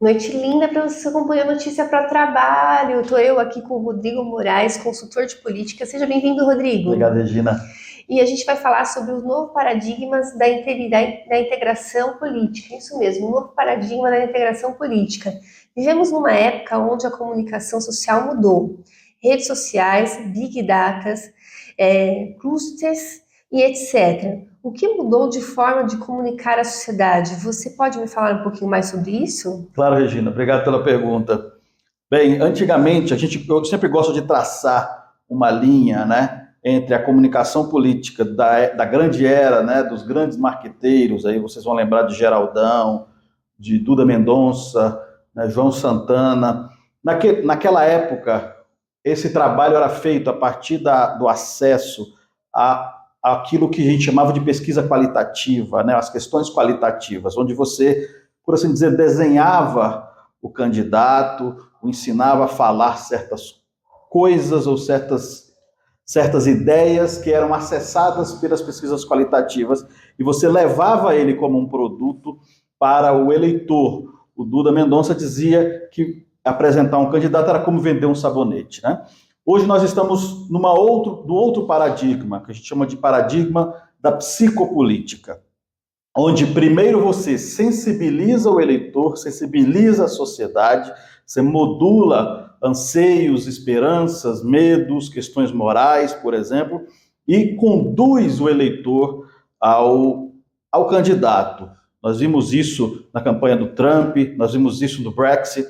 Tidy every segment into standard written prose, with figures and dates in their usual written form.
Noite linda para você que acompanhar a notícia para trabalho. Estou eu aqui com o Rodrigo Moraes, consultor de política. Seja bem-vindo, Rodrigo. Obrigado, Regina. E a gente vai falar sobre os novos paradigmas da integração política. Isso mesmo, um novo paradigma da integração política. Vivemos numa época onde a comunicação social mudou. Redes sociais, big data, clusters e etc. O que mudou de forma de comunicar a sociedade? Você pode me falar um pouquinho mais sobre isso? Claro, Regina, obrigado pela pergunta. Bem, antigamente, eu sempre gosto de traçar uma linha, né, entre a comunicação política da grande era, né, dos grandes marqueteiros, aí vocês vão lembrar de Geraldão, de Duda Mendonça, né, João Santana. Naquela época, esse trabalho era feito a partir do acesso àquilo que a gente chamava de pesquisa qualitativa, né, as questões qualitativas, onde você, por assim dizer, desenhava o candidato, o ensinava a falar certas coisas ou certas ideias que eram acessadas pelas pesquisas qualitativas e você levava ele como um produto para o eleitor. O Duda Mendonça dizia que apresentar um candidato era como vender um sabonete, né? Hoje nós estamos no outro paradigma, que a gente chama de paradigma da psicopolítica, onde primeiro você sensibiliza o eleitor, sensibiliza a sociedade, você modula anseios, esperanças, medos, questões morais, por exemplo, e conduz o eleitor ao candidato. Nós vimos isso na campanha do Trump, nós vimos isso no Brexit,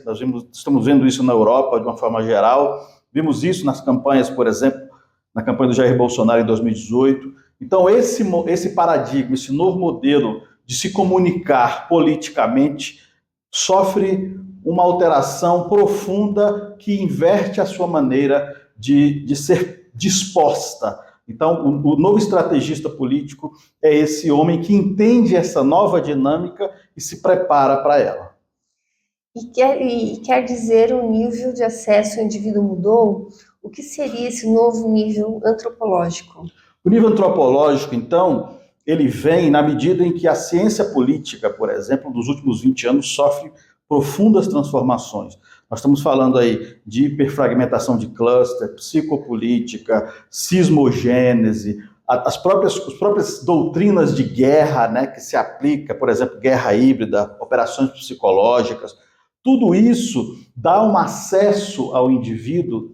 estamos vendo isso na Europa de uma forma geral, vimos isso nas campanhas, por exemplo, na campanha do Jair Bolsonaro em 2018. Então, esse paradigma, esse novo modelo de se comunicar politicamente, sofre uma alteração profunda que inverte a sua maneira de ser disposta. Então, o novo estrategista político é esse homem que entende essa nova dinâmica e se prepara para ela. E quer dizer o nível de acesso ao indivíduo mudou? O que seria esse novo nível antropológico? O nível antropológico, então, ele vem na medida em que a ciência política, por exemplo, nos últimos 20 anos, sofre profundas transformações. Nós estamos falando aí de hiperfragmentação de cluster, psicopolítica, sismogênese, as próprias doutrinas de guerra, né, que se aplica, por exemplo, guerra híbrida, operações psicológicas, tudo isso dá um acesso ao indivíduo,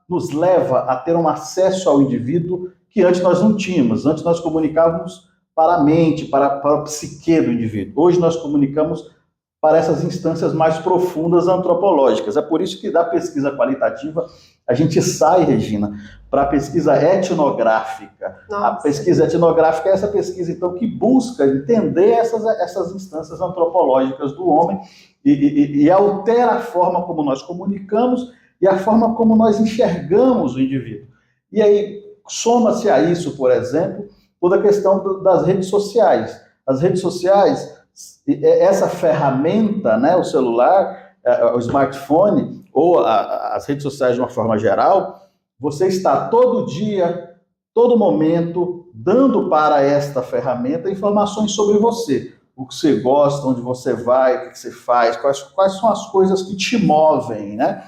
nos leva a ter um acesso ao indivíduo que antes nós não tínhamos. Antes nós comunicávamos para a mente, para o psique do indivíduo. Hoje nós comunicamos para essas instâncias mais profundas antropológicas. É por isso que da pesquisa qualitativa a gente sai, Regina, para a pesquisa etnográfica. Nossa. A pesquisa etnográfica é essa pesquisa, então, que busca entender essas instâncias antropológicas do homem e altera a forma como nós comunicamos e a forma como nós enxergamos o indivíduo. E aí, soma-se a isso, por exemplo, toda a questão das redes sociais. As redes sociais, essa ferramenta, né, o celular, o smartphone, ou as redes sociais de uma forma geral, você está todo dia, todo momento, dando para esta ferramenta informações sobre você. O que você gosta, onde você vai, o que você faz, quais são as coisas que te movem, né?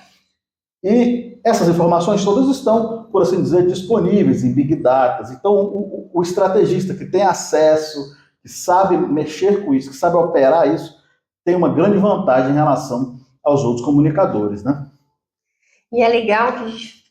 E essas informações todas estão, por assim dizer, disponíveis em Big Data. Então, o estrategista que tem acesso, que sabe mexer com isso, que sabe operar isso, tem uma grande vantagem em relação aos outros comunicadores, né? E é legal que a gente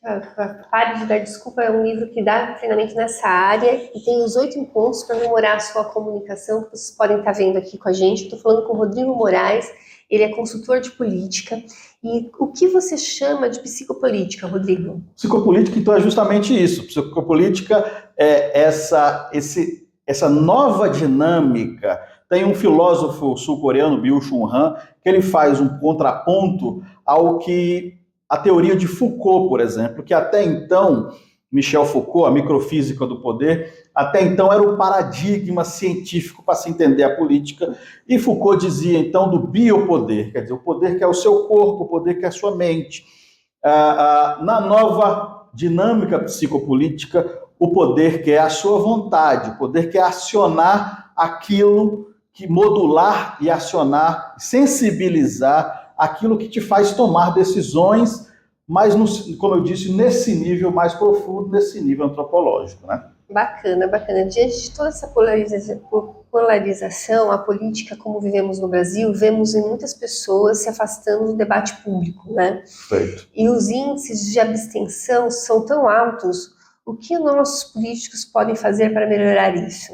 pare de dar desculpa, é um livro que dá treinamento nessa área e tem os 8 pontos para melhorar a sua comunicação, que vocês podem estar vendo aqui com a gente. Estou falando com o Rodrigo Moraes, ele é consultor de política. E o que você chama de psicopolítica, Rodrigo? Psicopolítica, então, é justamente isso. Psicopolítica é essa nova dinâmica. Tem um filósofo sul-coreano, Byung-Chul Han, que ele faz um contraponto ao que a teoria de Foucault, por exemplo, que até então, Michel Foucault, a microfísica do poder, até então era o paradigma científico para se entender a política, e Foucault dizia então do biopoder, quer dizer, o poder que é o seu corpo, o poder que é a sua mente. Na nova dinâmica psicopolítica, o poder que é a sua vontade, o poder que é acionar aquilo que modular e acionar, sensibilizar aquilo que te faz tomar decisões, mas, como eu disse, nesse nível mais profundo, nesse nível antropológico, né? Bacana, bacana. Diante de toda essa polarização, a política como vivemos no Brasil, vemos em muitas pessoas se afastando do debate público, né? Perfeito. E os índices de abstenção são tão altos, o que nossos políticos podem fazer para melhorar isso?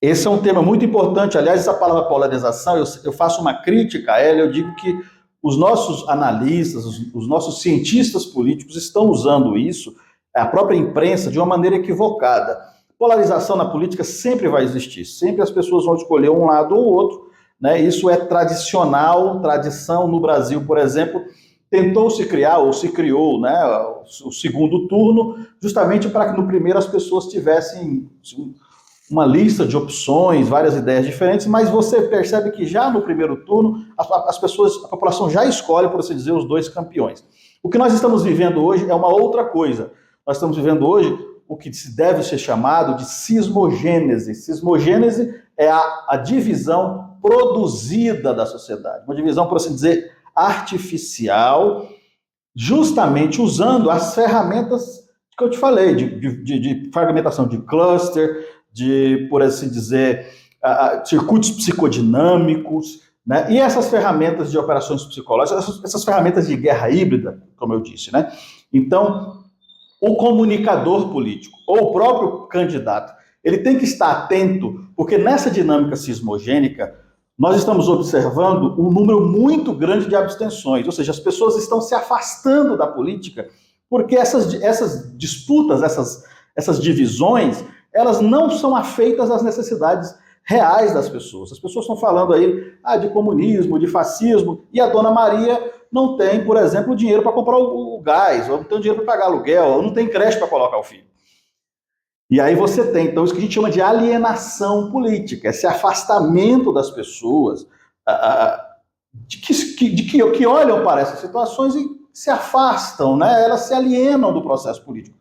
Esse é um tema muito importante. Aliás, essa palavra polarização, eu faço uma crítica a ela, eu digo que os nossos analistas, os nossos cientistas políticos estão usando isso, a própria imprensa, de uma maneira equivocada. Polarização na política sempre vai existir, sempre as pessoas vão escolher um lado ou outro, né? Isso é tradicional, tradição no Brasil, por exemplo, tentou-se criar, ou se criou, né, o segundo turno, justamente para que no primeiro as pessoas tivessem uma lista de opções, várias ideias diferentes, mas você percebe que já no primeiro turno as pessoas, a população já escolhe, por assim dizer, os dois campeões. O que nós estamos vivendo hoje é uma outra coisa. Nós estamos vivendo hoje o que se deve ser chamado de cismogênese. Cismogênese é a divisão produzida da sociedade, uma divisão, por assim dizer, artificial, justamente usando as ferramentas que eu te falei, de fragmentação de cluster, de, por assim dizer, circuitos psicodinâmicos, né? E essas ferramentas de operações psicológicas, essas ferramentas de guerra híbrida, como eu disse, né? Então, o comunicador político, ou o próprio candidato, ele tem que estar atento, porque nessa dinâmica cismogênica, nós estamos observando um número muito grande de abstenções, ou seja, as pessoas estão se afastando da política, porque essas disputas, essas divisões, elas não são afeitas às necessidades reais das pessoas. As pessoas estão falando aí de comunismo, de fascismo, e a dona Maria não tem, por exemplo, dinheiro para comprar o gás, ou não tem dinheiro para pagar aluguel, ou não tem creche para colocar o filho. E aí você tem, então, isso que a gente chama de alienação política, esse afastamento das pessoas que olham para essas situações e se afastam, né? Elas se alienam do processo político.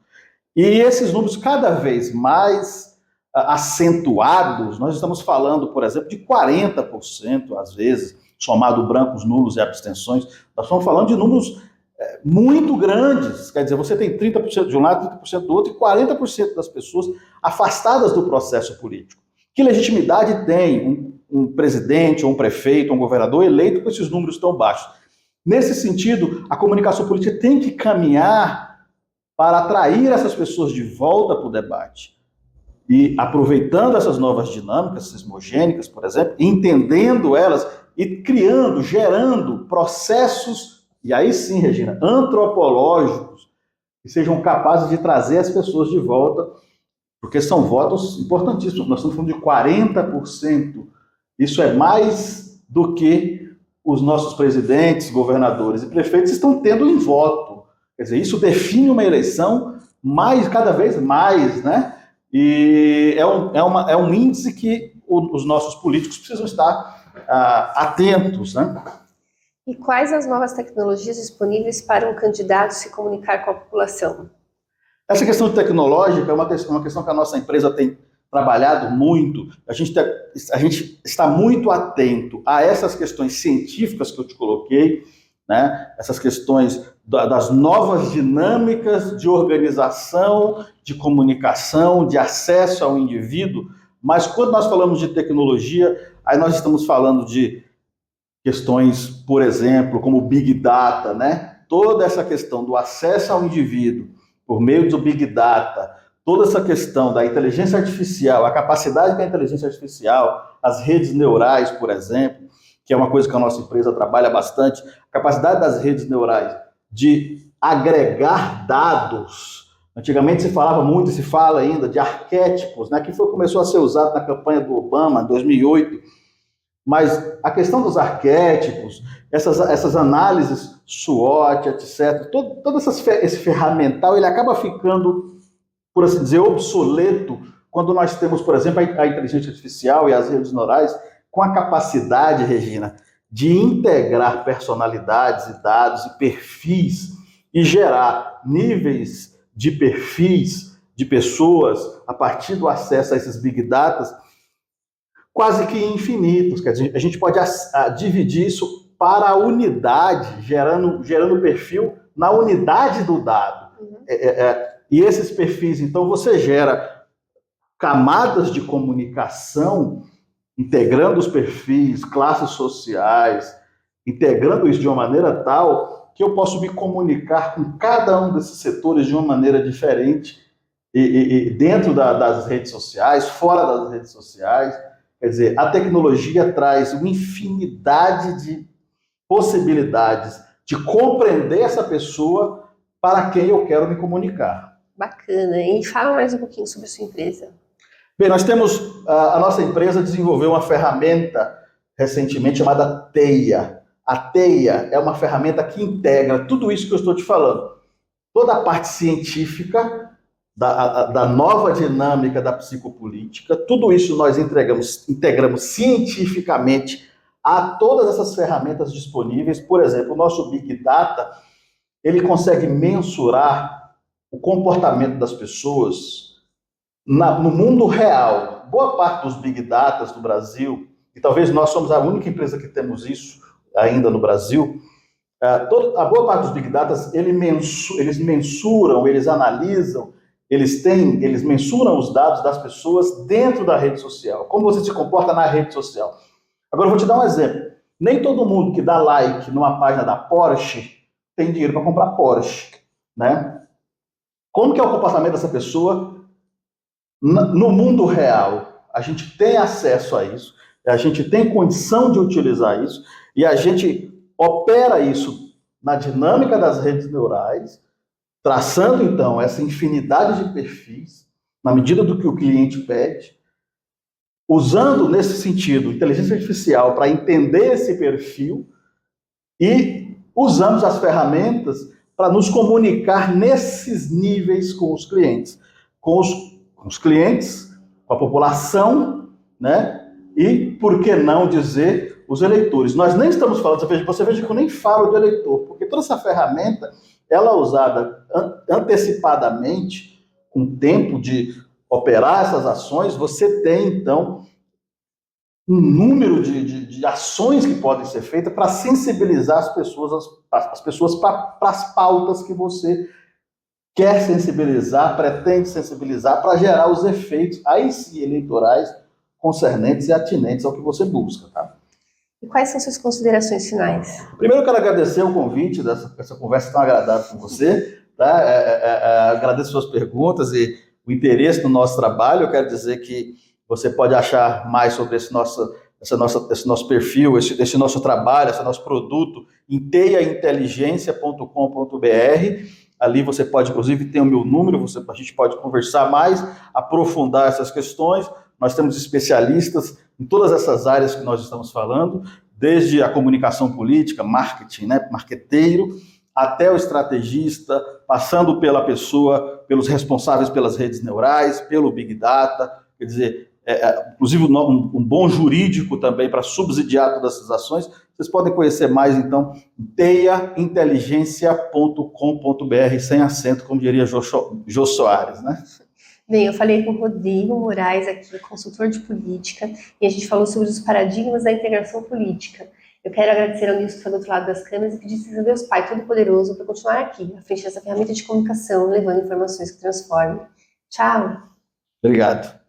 E esses números cada vez mais acentuados, nós estamos falando, por exemplo, de 40%, às vezes, somado brancos, nulos e abstenções, nós estamos falando de números muito grandes, quer dizer, você tem 30% de um lado, 30% do outro, e 40% das pessoas afastadas do processo político. Que legitimidade tem um presidente, ou um prefeito, ou um governador eleito com esses números tão baixos? Nesse sentido, a comunicação política tem que caminhar para atrair essas pessoas de volta para o debate. E aproveitando essas novas dinâmicas sismogênicas, por exemplo, entendendo elas e criando, gerando processos, e aí sim, Regina, antropológicos, que sejam capazes de trazer as pessoas de volta, porque são votos importantíssimos. Nós estamos falando de 40%. Isso é mais do que os nossos presidentes, governadores e prefeitos estão tendo em voto. Quer dizer, isso define uma eleição cada vez mais, né? E é um índice que os nossos políticos precisam estar atentos, né? E quais as novas tecnologias disponíveis para um candidato se comunicar com a população? Essa questão tecnológica é uma questão que a nossa empresa tem trabalhado muito. A gente está muito atento a essas questões científicas que eu te coloquei, né? Essas questões das novas dinâmicas de organização, de comunicação, de acesso ao indivíduo. Mas quando nós falamos de tecnologia, aí nós estamos falando de questões, por exemplo, como Big Data, né? Toda essa questão do acesso ao indivíduo por meio do Big Data, toda essa questão da inteligência artificial, a capacidade da inteligência artificial, as redes neurais, por exemplo, que é uma coisa que a nossa empresa trabalha bastante, a capacidade das redes neurais de agregar dados. Antigamente se falava muito, se fala ainda, de arquétipos, né? Que começou a ser usado na campanha do Obama, em 2008. Mas a questão dos arquétipos, essas análises SWOT, etc., todo esse ferramental, ele acaba ficando, por assim dizer, obsoleto quando nós temos, por exemplo, a inteligência artificial e as redes neurais com a capacidade, Regina, de integrar personalidades e dados e perfis e gerar níveis de perfis de pessoas a partir do acesso a esses Big Data, quase que infinitos. Quer dizer, a gente pode dividir isso para a unidade, gerando perfil na unidade do dado. E esses perfis, então, você gera camadas de comunicação, integrando os perfis, classes sociais, integrando isso de uma maneira tal que eu posso me comunicar com cada um desses setores de uma maneira diferente, e dentro das redes sociais, fora das redes sociais. Quer dizer, a tecnologia traz uma infinidade de possibilidades de compreender essa pessoa para quem eu quero me comunicar. Bacana. E fala mais um pouquinho sobre a sua empresa. Bem, nós temos, a nossa empresa desenvolveu uma ferramenta recentemente chamada Teia. A Teia é uma ferramenta que integra tudo isso que eu estou te falando. Toda a parte científica, da nova dinâmica da psicopolítica, tudo isso nós integramos cientificamente a todas essas ferramentas disponíveis. Por exemplo, o nosso Big Data, ele consegue mensurar o comportamento das pessoas no mundo real. Boa parte dos Big Datas do Brasil, e talvez nós somos a única empresa que temos isso ainda no Brasil, a boa parte dos Big Datas, eles mensuram, eles analisam, eles mensuram os dados das pessoas dentro da rede social, como você se comporta na rede social. Agora eu vou te dar um exemplo. Nem todo mundo que dá like numa página da Porsche tem dinheiro para comprar Porsche, né? Como que é o comportamento dessa pessoa no mundo real? A gente tem acesso a isso, a gente tem condição de utilizar isso, e a gente opera isso na dinâmica das redes neurais, traçando, então, essa infinidade de perfis, na medida do que o cliente pede, usando, nesse sentido, inteligência artificial para entender esse perfil, e usamos as ferramentas para nos comunicar nesses níveis com os clientes. Com os clientes, com a população, né? E, por que não dizer, os eleitores. Nós nem estamos falando, você veja que eu nem falo do eleitor, porque toda essa ferramenta, ela é usada antecipadamente, com tempo de operar essas ações, você tem, então, um número de ações que podem ser feitas para sensibilizar as pessoas para as pautas que você quer sensibilizar, pretende sensibilizar, para gerar os efeitos, aí sim, eleitorais, concernentes e atinentes ao que você busca, tá? E quais são suas considerações finais? Primeiro, eu quero agradecer o convite dessa conversa tão agradável com você, tá? Agradeço suas perguntas e o interesse no nosso trabalho. Eu quero dizer que você pode achar mais sobre esse nosso perfil, esse nosso trabalho, esse nosso produto em teiainteligência.com.br. Ali você pode, inclusive, ter o meu número, a gente pode conversar mais, aprofundar essas questões. Nós temos especialistas em todas essas áreas que nós estamos falando, desde a comunicação política, marketing, né, marqueteiro, até o estrategista, passando pela pessoa, pelos responsáveis pelas redes neurais, pelo Big Data, quer dizer, inclusive um bom jurídico também para subsidiar todas essas ações. Vocês podem conhecer mais, então, teiainteligência.com.br, sem acento, como diria Jô Soares, né? Bem, eu falei com o Rodrigo Moraes aqui, consultor de política, e a gente falou sobre os paradigmas da integração política. Eu quero agradecer ao Nilson que está do outro lado das câmeras e pedir a Deus Pai Todo-Poderoso para continuar aqui, à frente dessa ferramenta de comunicação, levando informações que transformem. Tchau! Obrigado.